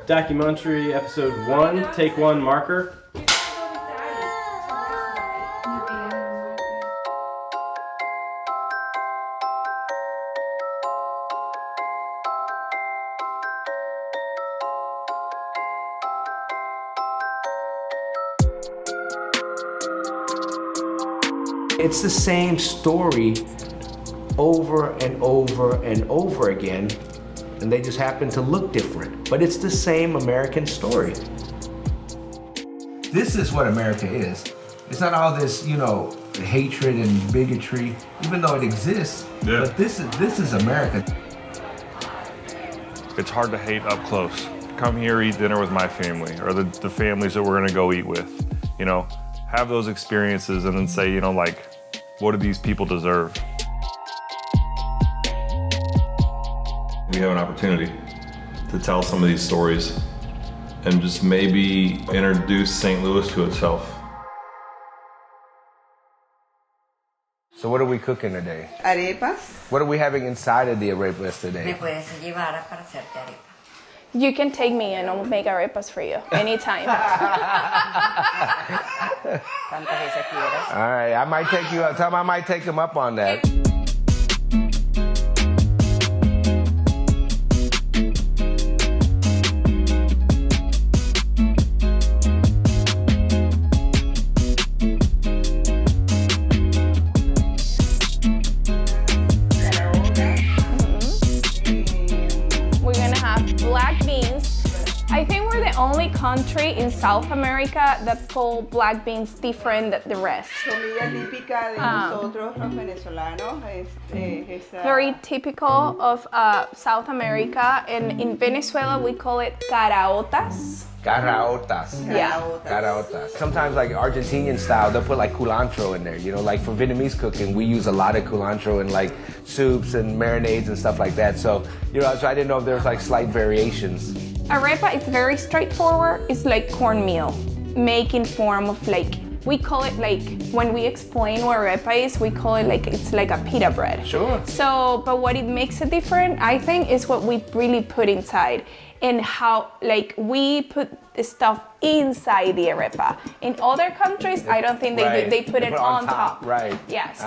Documentary episode 1, take 1 marker. It's the same story over and over and over again, and they just happen to look different. But it's the same American story. This is what America is. It's not all this, hatred and bigotry, even though it exists. Yeah. But this is America. It's hard to hate up close. Come here, eat dinner with my family, or the families that we're gonna go eat with. Have those experiences and then say, what do these people deserve? We have an opportunity to tell some of these stories and just maybe introduce St. Louis to itself. So what are we cooking today? Arepas. What are we having inside of the arepas Me today? puedes llevar para hacerte arepa. You can take me and I'll make arepas for you anytime. Tantas veces quieras. All right, I might take you up. Tell them I might take them up on that. We're gonna have black beans. I think we're the only country in South America that call black beans different than the rest. Comida típica de nosotros los venezolanos. Very typical of South America, and in Venezuela we call it caraotas. Caraotas. Yeah. Caraotas. Sometimes like Argentinian style, they'll put like culantro in there. Like for Vietnamese cooking, we use a lot of culantro in like soups and marinades and stuff like that. So, so I didn't know if there was like slight variations. Arepa is very straightforward. It's like cornmeal, made in form of we call it when we explain what arepa is, we call it it's like a pita bread. Sure. So, but what it makes it different, I think, is what we really put inside and how we put the stuff inside the arepa. In other countries, I don't think they do. They put it on top. Right. Yes.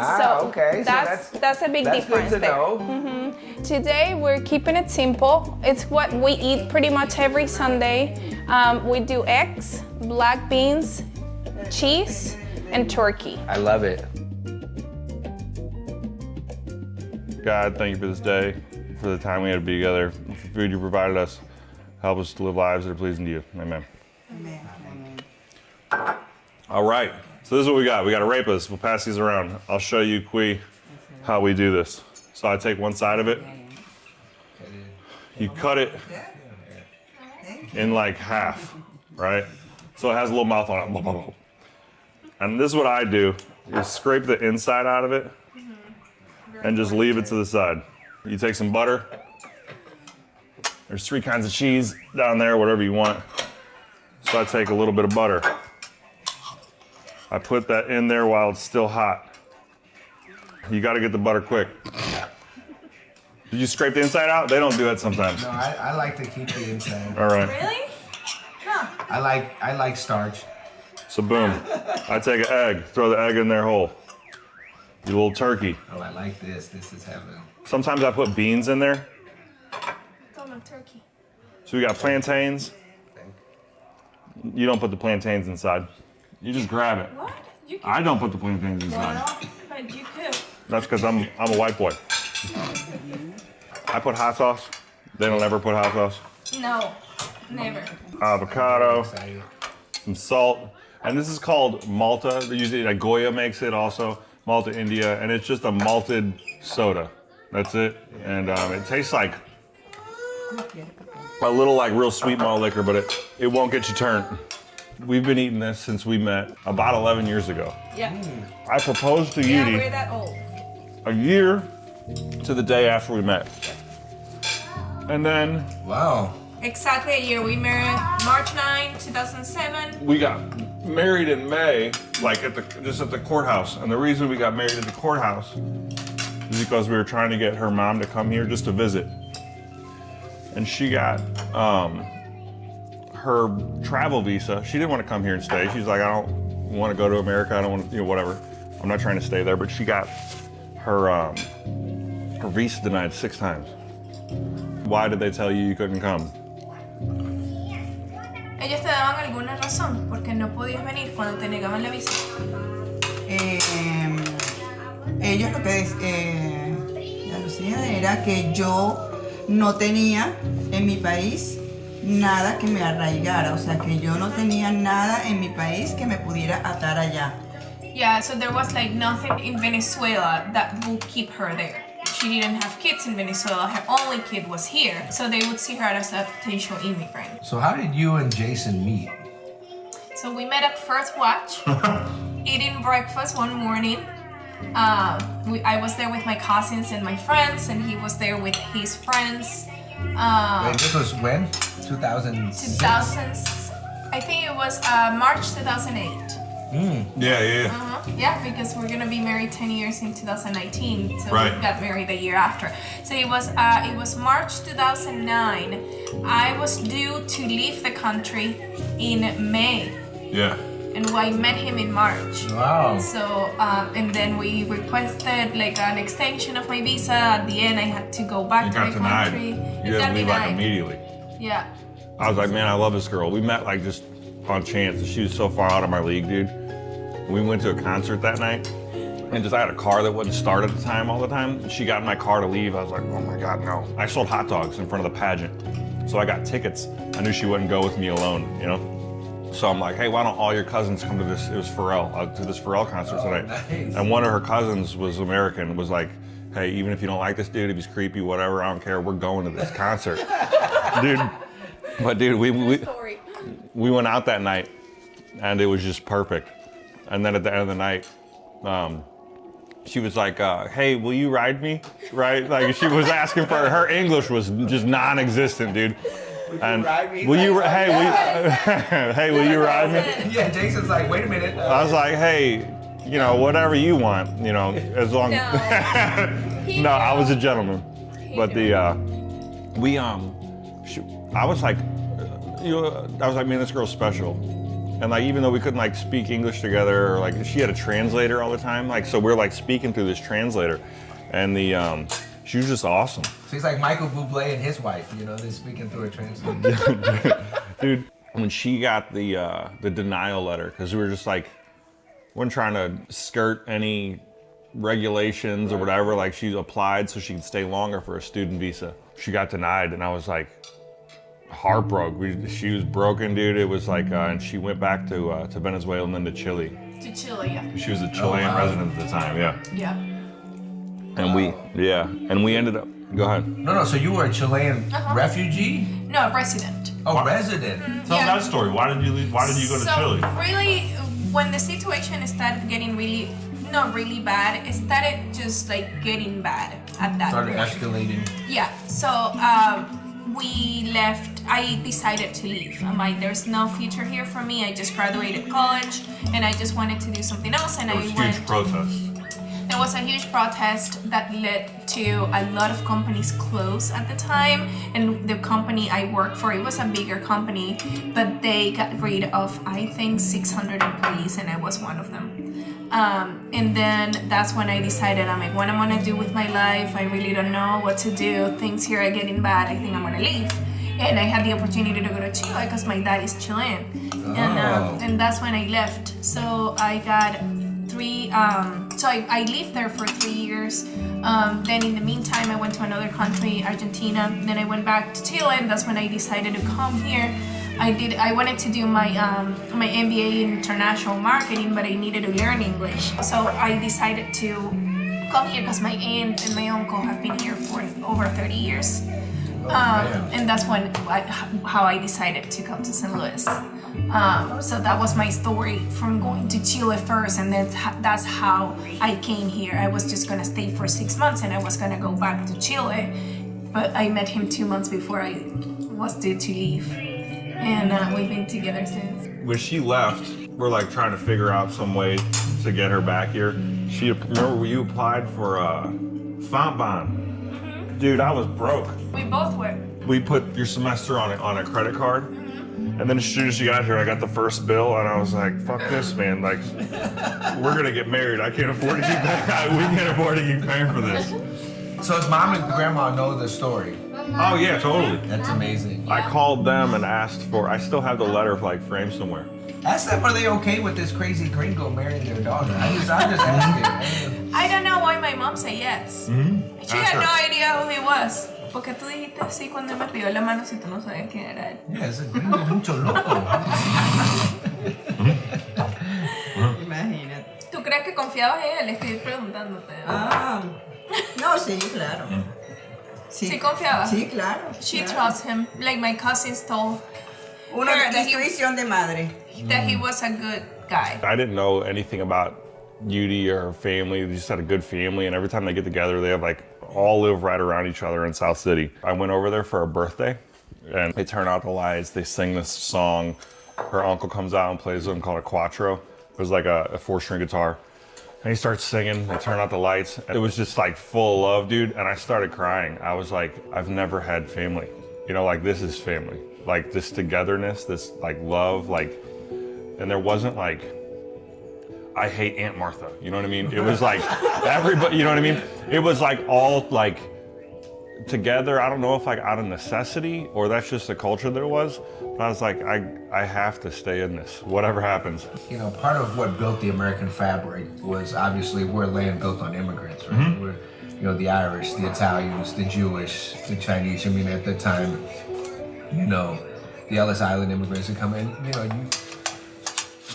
Okay. That's a big difference good to there. know. Today we're keeping it simple. It's what we eat pretty much every Sunday. We do eggs, black beans, cheese, and turkey. I love it. God, thank you for this day, for the time we had to be together, for the food you provided us. Help us to live lives that are pleasing to you. Amen. Amen. All right, so this is what we got. We got arepas. We'll pass these around. I'll show you, Kui, how we do this. So I take one side of it. You cut it in half, right? So it has a little mouth on it. And this is what I do, is scrape the inside out of it and just leave it to the side. You take some butter. There's 3 kinds of cheese down there, whatever you want. So I take a little bit of butter. I put that in there while it's still hot. You gotta get the butter quick. Did you scrape the inside out? They don't do that sometimes. No, I like to keep the inside. All right. Really? I like starch. So boom, I take an egg, throw the egg in there whole. Your little turkey. Oh, I like this. This is heaven. Sometimes I put beans in there. Turkey. So we got plantains. You don't put the plantains inside. You just grab it. What? I don't put the plantains inside. But you could. That's because I'm a white boy. I put hot sauce. They don't ever put hot sauce. No, never. Avocado, some salt. And this is called Malta. Usually Goya makes it also. Malta, India. And it's just a malted soda. That's it. And it tastes like a little real sweet malt liquor, but it won't get you turned. We've been eating this since we met about 11 years ago. Yeah. I proposed to Yeah, Yudi we're that old. a year to the day after we met. And then Wow. Exactly a year. We married March 9, 2007. we got married in May, just at the courthouse. And the reason we got married at the courthouse is because we were trying to get her mom to come here just to visit. And she got her travel visa. She didn't want to come here and stay. She's like, I don't want to go to America. I don't want to, whatever. I'm not trying to stay there. But she got her visa denied 6 times. Why did they tell you couldn't come? Ellos te daban alguna razón porque no podías venir cuando te negaban la visa. Ellos lo que decían era que yo no tenía en mi país nada que me arraigara, o sea que yo no tenía nada en mi país que me pudiera atar allá. Yeah, so there was like nothing in Venezuela that would keep her there. She didn't have kids in Venezuela. Her only kid was here, so they would see her as a potential immigrant. So how did you and Jason meet? So we met at First Watch, eating breakfast one morning. I was there with my cousins and my friends, and he was there with his friends. Wait, this was when? 2006? I think it was March 2008. Yeah. Yeah, because we're gonna be married 10 years in 2019, so Right. we got married the year after. So it was March 2009. I was due to leave the country in May, Yeah. and I met him in March. Wow. So and then we requested like an extension of my visa. At the end, I had to go back You to got the denied. country. You It had got to leave like denied. immediately. Yeah. I was like, man, I love this girl. We met like just on chance. She was so far out of my league, dude. We went to a concert that night, and just I had a car that wouldn't start at the time all the time. She got in my car to leave. I was like, oh my God, no. I sold hot dogs in front of the pageant, so I got tickets. I knew she wouldn't go with me alone, So I'm like, hey, why don't all your cousins come to this? It was Pharrell, to this Pharrell concert tonight. Nice. And one of her cousins was American, was like, hey, even if you don't like this dude, if he's creepy, whatever, I don't care. We're going to this concert. Dude. But dude, we went out that night, and it was just perfect. And then at the end of the night, she was like, hey, will you ride me? Right? Like she was asking for her English was just non-existent, dude. And will you hey, will you ride me? Yeah, Jason's like, wait a minute. I was like, hey, whatever you want, as long No, I was a gentleman. But I was like, man, this girl's special. And like, even though we couldn't like speak English together, or like she had a translator all the time, like, so we're like speaking through this translator, and she was just awesome. So he's like Michael Bublé and his wife, they're speaking through a translator. Dude, when she got the denial letter, because we were just like, weren't trying to skirt any regulations or whatever, like she applied so she could stay longer for a student visa. She got denied, and I was like, heartbroken. She was broken, dude. It was like, and she went back to Venezuela and then to Chile. To Chile, yeah. She was a Chilean resident at the time, yeah. Yeah. And we ended up. Go ahead. No, so you were a Chilean refugee? No, resident. Oh, resident. Tell Yeah. that story. Why did you leave? Why did you go to Chile? Really, when the situation started getting not really bad, it started just like getting bad at that Started point. escalating. Yeah, so we left. I decided to leave. I'm like, there's no future here for me. I just graduated college, and I just wanted to do something else. And There was I went. huge protests. There was a huge protest that led to a lot of companies close at the time, and the company I worked for, it was a bigger company, but they got rid of, I think, 600 employees, and I was one of them. And then that's when I decided, I'm like, what I'm gonna do with my life? I really don't know what to do. Things here are getting bad. I think I'm gonna leave. And I had the opportunity to go to Chile because my dad is Chilean, and that's when I left. So I got I lived there for 3 years. Then in the meantime, I went to another country, Argentina. Then I went back to Chile, and that's when I decided to come here. I wanted to do my MBA in international marketing, but I needed to learn English. So I decided to come here because my aunt and my uncle have been here for over 30 years. And that's how I decided to come to St. Louis. So that was my story from going to Chile first, and then that's how I came here. I was just gonna stay for 6 months, and I was gonna go back to Chile, but I met him 2 months before I was due to leave, and we've been together since. When she left, we're like trying to figure out some way to get her back here. Remember you applied for Fontbonne? Dude, I was broke. We both were. we put your semester on a credit card. And then as soon as she got here, I got the first bill, and I was like, "Fuck this, man! Like, we're gonna get married. I can't afford to keep paying. We can't afford to keep paying for this." So his mom and grandma know the story. Oh yeah, totally. That's amazing. I called them and asked for. I still have the letter like framed somewhere. Ask them, are they okay with this crazy gringo marrying their daughter? I'm just asking. I don't know why my mom said yes. She had no idea who he was. ¿Por qué tú dijiste así cuando me pidió la mano si tú no sabías quién era él? Yeah, ese gringo es mucho loco. Imagínate. ¿Tú crees que confiabas en él? Estoy preguntándote. Ah, no, sí, claro. Sí confiaba. Sí, claro. She claro. trusts him, like my cousins told Una her that destrucción de madre. he was a good guy. I didn't know anything about Yudi or her family. They just had a good family, and every time they get together, they have like all live right around each other in South City. I went over there for her birthday, and they turn out the lights. They sing this song. Her uncle comes out and plays one called a quattro. It was like a 4-string guitar. And he starts singing, they turn out the lights. It was just like full of love, dude. And I started crying. I was like, I've never had family. You know, like this is family. Like this togetherness, this like love, like, and there wasn't like, I hate Aunt Martha. You know what I mean? It was like everybody, you know what I mean? It was like all like together. I don't know if like out of necessity or that's just the culture there was. But I was like, I have to stay in this, whatever happens. You know, part of what built the American fabric was obviously we're a land built on immigrants, right? We're, you know, the Irish, the Italians, the Jewish, the Chinese. I mean, at the time, you know, the Ellis Island immigrants that come in, you know,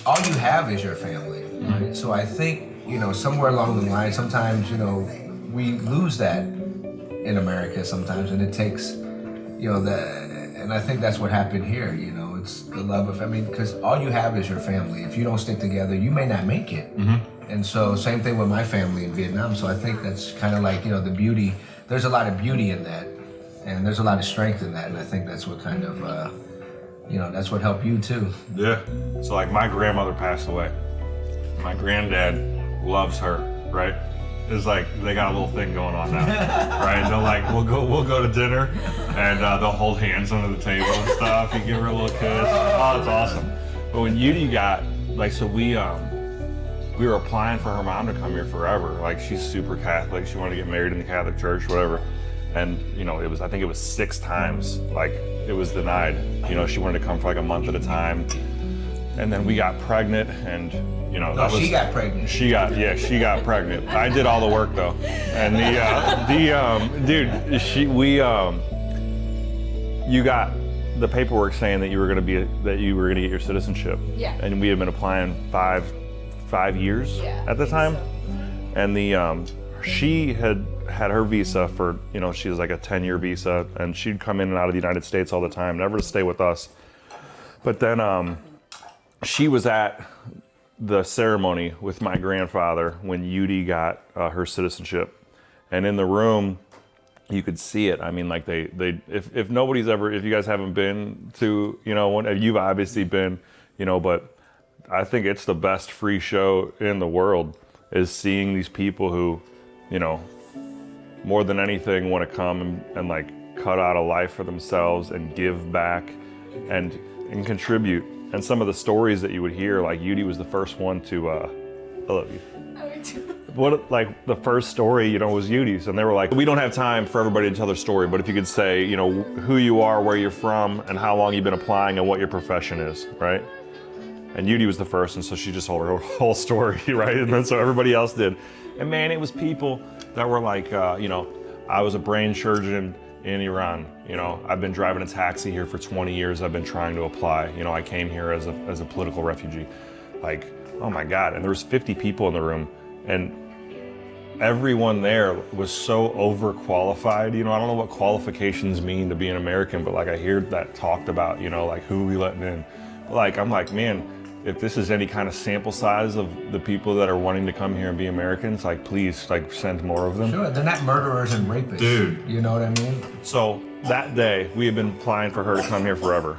all you have is your family, right? So I think, you know, somewhere along the line, sometimes, you know, we lose that in America sometimes, and it takes, you know, and I think that's what happened here, you know, it's the love of, I mean, because all you have is your family. If you don't stick together, you may not make it. And so same thing with my family in Vietnam. So I think that's kind of like, you know, the beauty, there's a lot of beauty in that, and there's a lot of strength in that, and I think that's what kind of, you know, that's what helped you too. Yeah. So like my grandmother passed away. My granddad loves her, right? It's like they got a little thing going on now, right? They'll like we'll go to dinner, and they'll hold hands under the table and stuff. You give her a little kiss. Oh, it's awesome. But when Yudi got like, so we were applying for her mom to come here forever. Like she's super Catholic. She wanted to get married in the Catholic Church, whatever. And you know, I think it was 6 times. Like it was denied. You know, she wanted to come for like a month at a time. And then we got pregnant, and you know, that was, she got pregnant. She got pregnant. I did all the work though. And you got the paperwork saying that you were gonna get your citizenship. Yeah. And we had been applying 5 years at the time. And she had her visa for, you know, she was like a 10-year visa, and she'd come in and out of the United States all the time, never to stay with us. But then she was at the ceremony with my grandfather when Yudi got her citizenship. And in the room, you could see it. I mean, like if nobody's ever, if you guys haven't been to, you know, you've obviously been, you know, but I think it's the best free show in the world is seeing these people who, you know, more than anything want to come and like cut out a life for themselves and give back and contribute. And some of the stories that you would hear, like Yudi was the first one to, I love you. What, like the first story, you know, was Yudi's, and they were like, we don't have time for everybody to tell their story, but if you could say, you know, who you are, where you're from, and how long you've been applying, and what your profession is, right? And Yudi was the first, and so she just told her whole story, right? And then so everybody else did. And man, it was people that were like, you know, I was a brain surgeon in Iran. You know, I've been driving a taxi here for 20 years. I've been trying to apply. You know, I came here as a political refugee. Like, oh my God. And there was 50 people in the room, and everyone there was so overqualified. You know, I don't know what qualifications mean to be an American, but like I hear that talked about, you know, like who we letting in. Like, I'm like, man, if this is any kind of sample size of the people that are wanting to come here and be Americans, like please, like send more of them. Sure, they're not murderers and rapists. Dude. You know what I mean? So that day, we had been applying for her to come here forever.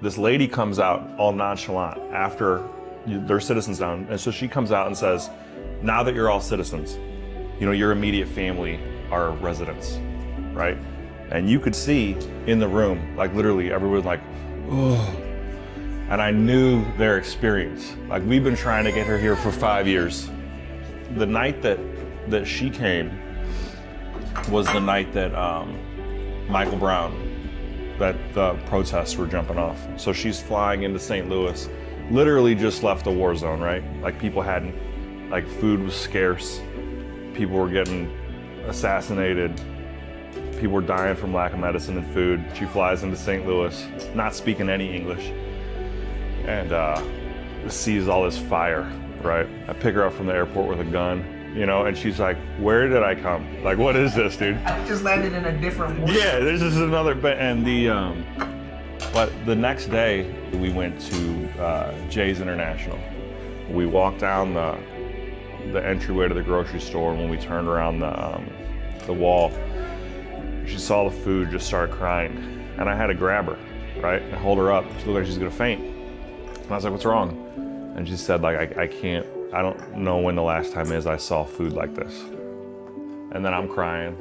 This lady comes out all nonchalant after their citizens down. And so she comes out and says, now that you're all citizens, you know, your immediate family are residents, right? And you could see in the room, like literally everyone was like, oh. And I knew their experience. Like we've been trying to get her here for 5 years. The night that she came was the night that Michael Brown, that the protests were jumping off. So she's flying into St. Louis, literally just left the war zone, right? Like people hadn't, like food was scarce. People were getting assassinated. People were dying from lack of medicine and food. She flies into St. Louis, not speaking any English, and sees all this fire, right? I pick her up from the airport with a gun, you know, and she's like, where did I come? Like, what is this, dude? I just landed in a different world. Yeah, this is another, and but the next day we went to Jay's International. We walked down the entryway to the grocery store, and when we turned around the wall, she saw the food, just started crying, and I had to grab her, right, and hold her up. She looked like she's gonna faint. And I was like, what's wrong? And she said, like, I don't know when the last time is I saw food like this. And then I'm crying,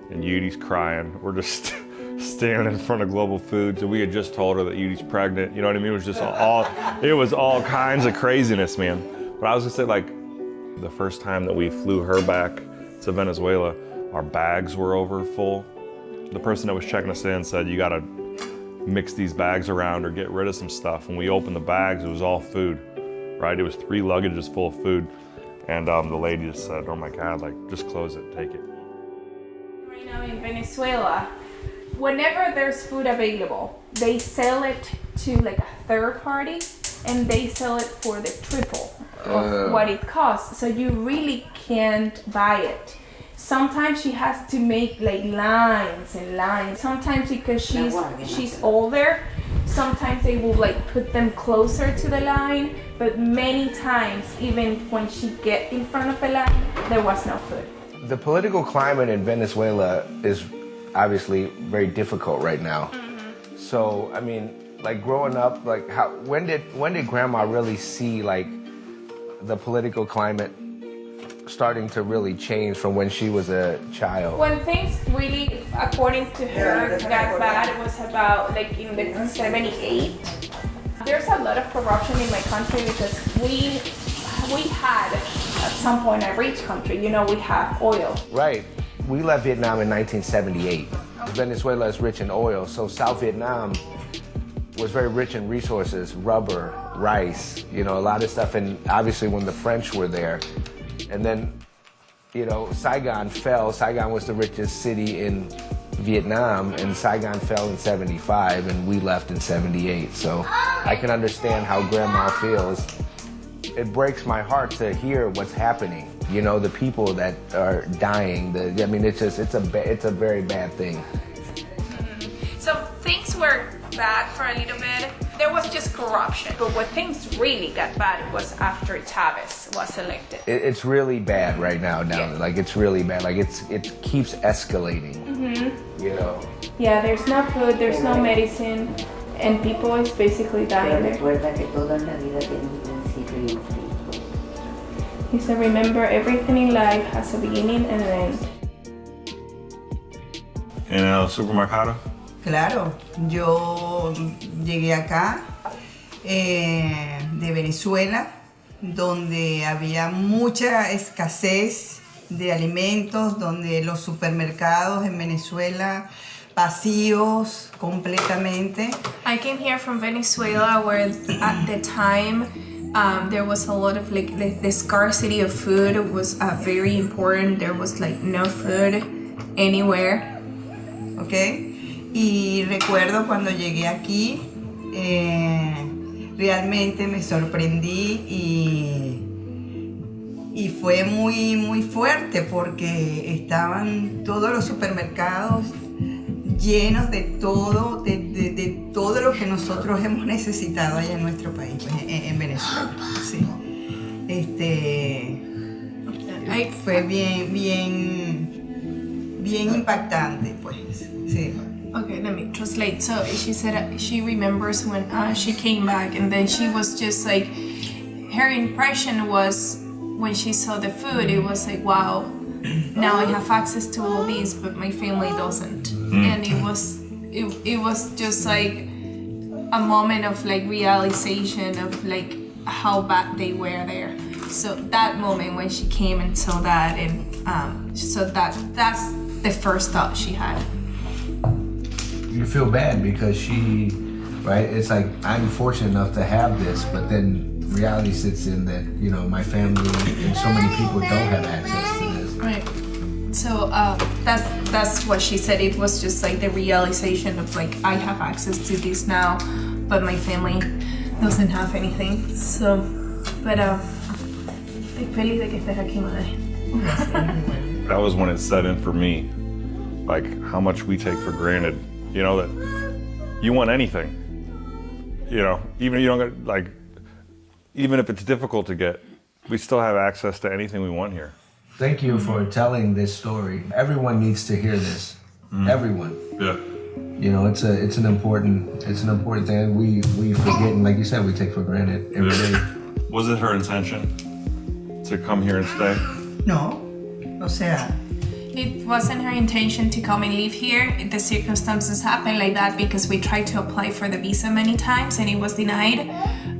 and Yudi's crying. We're just standing in front of Global Foods, and we had just told her that Yudi's pregnant. You know what I mean? It was just all kinds of craziness, man. But I was gonna say, like, the first time that we flew her back to Venezuela, our bags were over full. The person that was checking us in said, you gotta mix these bags around or get rid of some stuff. When we opened the bags, it was all food, right? It was 3 luggages full of food. And the lady just said, oh my God, like, just close it, take it. Right now in Venezuela, whenever there's food available, they sell it to like a third party, and they sell it for the triple of what it costs. So you really can't buy it. Sometimes she has to make like lines and lines. Sometimes because she's older, sometimes they will like put them closer to the line. But many times, even when she get in front of the line, there was no food. The political climate in Venezuela is obviously very difficult right now. So, I mean, like growing up, like when did Grandma really see like the political climate starting to really change from when she was a child? When things really, according to her, got bad, it was about like in the 78. There's a lot of corruption in my country because we had at some point a rich country, you know, we have oil. Right. We left Vietnam in 1978. Venezuela is rich in oil, so South Vietnam was very rich in resources, rubber, rice, you know, a lot of stuff. And obviously when the French were there, and then, you know, Saigon fell. Saigon was the richest city in Vietnam, and Saigon fell in 75, and we left in 78. So I can understand how Grandma feels. It breaks my heart to hear what's happening. You know, the people that are dying. I mean, it's a very bad thing. So things were bad for a little bit. There was just corruption. But when things really got bad was after Chavez was elected. It's really bad right now. Like it's really bad. Like it keeps escalating. You know. Yeah, there's no food, there's no medicine, and people is basically dying there. He said, remember, everything in life has a beginning and an end. In El Supermercado? Claro, yo llegué acá de Venezuela, donde había mucha escasez de alimentos, donde los supermercados en Venezuela vacíos completamente. I came here from Venezuela where at the time there was a lot of like the scarcity of food was very important. There was like no food anywhere. Okay. Y recuerdo cuando llegué aquí, realmente me sorprendí y fue muy fuerte porque estaban todos los supermercados llenos de todo lo que nosotros hemos necesitado allá en nuestro país, pues, en Venezuela. Sí. Fue bien impactante, pues. Sí. Okay, let me translate. So she said she remembers when she came back, and then she was just like, her impression was when she saw the food, it was like, wow, now I have access to all these, but my family doesn't. And it was just like a moment of like realization of like how bad they were there. So that moment when she came and saw that, and so that's the first thought she had. You feel bad because she, right? It's like I'm fortunate enough to have this, but then reality sits in that, you know, my family and so many people don't have access to this. Right. So that's what she said. It was just like the realization of like I have access to this now, but my family doesn't have anything. So, but estoy feliz de que estés aquí, madre. That was when it set in for me, like how much we take for granted. You know, that you want anything. You know, even if you don't get, like, even if it's difficult to get, we still have access to anything we want here. Thank you for telling this story. Everyone needs to hear this. Everyone. Yeah. You know, it's an important thing. We forget, and like you said, we take for granted every day. Was it her intention to come here and stay? No, o sea, It wasn't her intention to come and live here. The circumstances happened like that because we tried to apply for the visa many times and it was denied.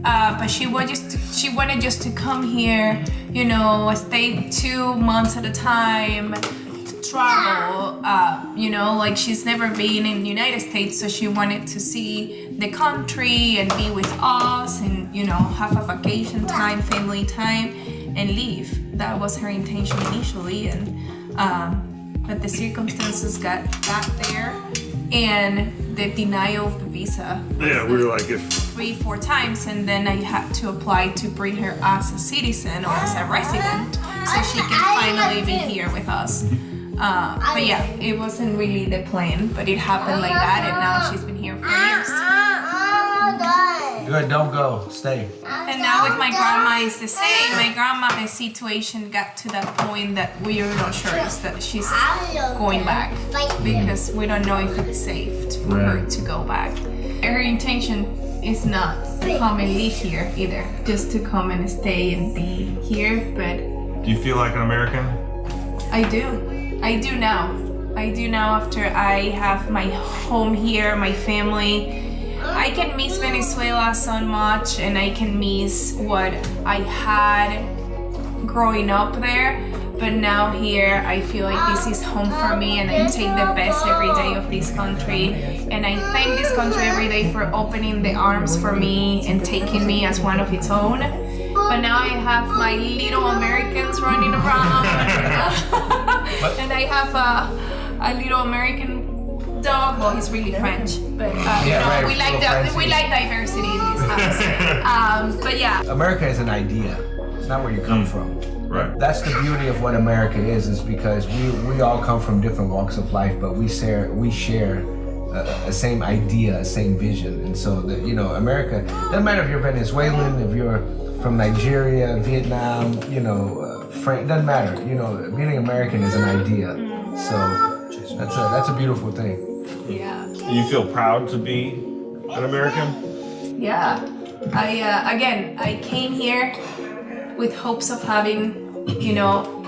But she wanted just to come here, you know, stay 2 months at a time, travel. You know, like she's never been in the United States, so she wanted to see the country and be with us and, you know, have a vacation time, family time, and leave. That was her intention initially, and but the circumstances got there, and the denial of the visa. Yeah, we were like, if 3-4 times, and then I had to apply to bring her as a citizen or as a resident, so she can finally be here with us. But yeah, it wasn't really the plan, but it happened like that, and now she's been here for years. Good, don't go, stay. And now with my grandma, it's the same. My grandma's situation got to that point that we are not sure is that she's going back because we don't know if it's safe for her to go back. Her intention is not to come and live here either, just to come and stay and be here. But do you feel like an American? I do now. I do now after I have my home here, my family. I can miss Venezuela so much, and I can miss what I had growing up there, but now here I feel like this is home for me, and I take the best every day of this country, and I thank this country every day for opening the arms for me and taking me as one of its own. But now I have my little Americans running around and I have a little American dog. Well, he's really French, but we like diversity in this house. But yeah, America is an idea. It's not where you come from. Right. That's the beauty of what America is because we all come from different walks of life, but we share a same idea, a same vision. And so, you know, America, doesn't matter if you're Venezuelan, if you're from Nigeria, Vietnam, you know, France, doesn't matter. You know, being American is an idea. So that's a beautiful thing. yeah. You feel proud to be an American? Yeah, I came here with hopes of having, you know,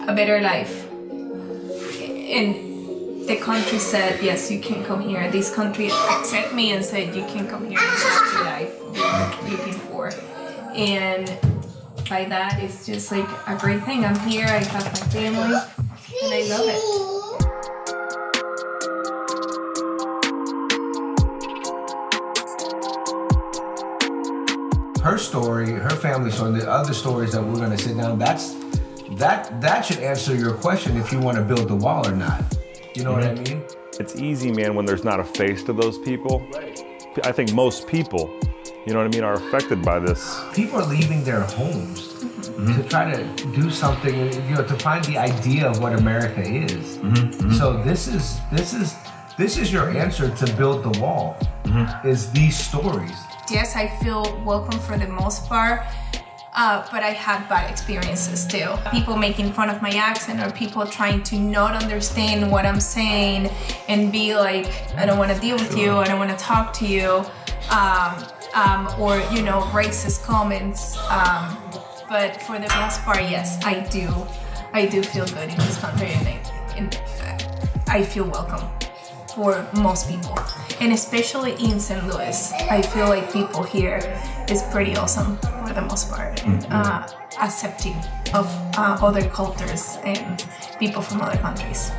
a better life. And the country said, yes, you can come here. This country accepted me and said, you can come here and have the life you're looking for. And by that, it's just like a great thing. I'm here, I have my family, and I love it. Her story, her family story, and the other stories that we're gonna sit down, that should answer your question if you want to build the wall or not. You know what I mean? It's easy, man, when there's not a face to those people. Right. I think most people, you know what I mean, are affected by this. People are leaving their homes to try to do something, you know, to find the idea of what America is. So this is your answer to build the wall. Is these stories. Yes, I feel welcome for the most part, but I had bad experiences still. People making fun of my accent or people trying to not understand what I'm saying and be like, I don't want to deal with you, I don't want to talk to you, or, you know, racist comments. But for the most part, yes, I I do feel good in this country, and I feel welcome for most people, and especially in St. Louis. I feel like people here is pretty awesome for the most part, and accepting of other cultures and people from other countries.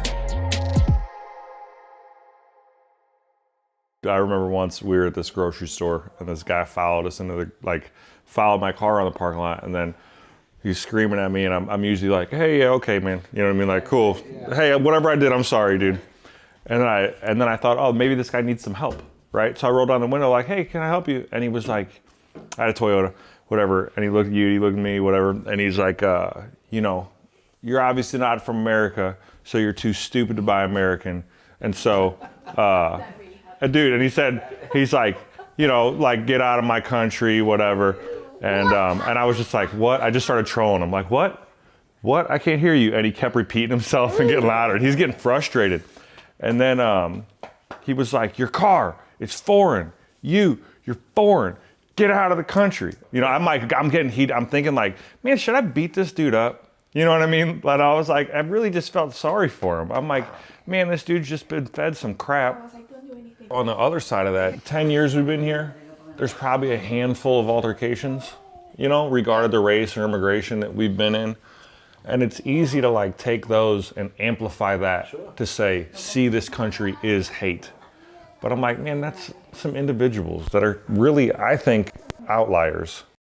I remember once we were at this grocery store and this guy followed us into followed my car on the parking lot, and then he's screaming at me, and I'm usually like, hey, yeah, okay, man. You know what I mean? Like, cool. Hey, whatever I did, I'm sorry, dude. And then I thought, oh, maybe this guy needs some help, right? So I rolled down the window like, hey, can I help you? And he was like, I had a Toyota, whatever. And he looked at you, he looked at me, whatever. And he's like, you know, you're obviously not from America, so you're too stupid to buy American. And so, dude, and he's like, you know, like, get out of my country, whatever. And I was just like, what? I just started trolling him, like, what? What? I can't hear you. And he kept repeating himself and getting louder. And he's getting frustrated. And then he was like, your car, it's foreign. You're foreign. Get out of the country. You know, I'm getting heat. I'm thinking like, man, should I beat this dude up? You know what I mean? But I was like, I really just felt sorry for him. I'm like, man, this dude's just been fed some crap. I was like, don't do anything. On the other side of that, 10 years we've been here, there's probably a handful of altercations, you know, regarding the race or immigration that we've been in. And it's easy to like take those and amplify that to say, see, this country is hate. But I'm like, man, that's some individuals that are really, I think, outliers.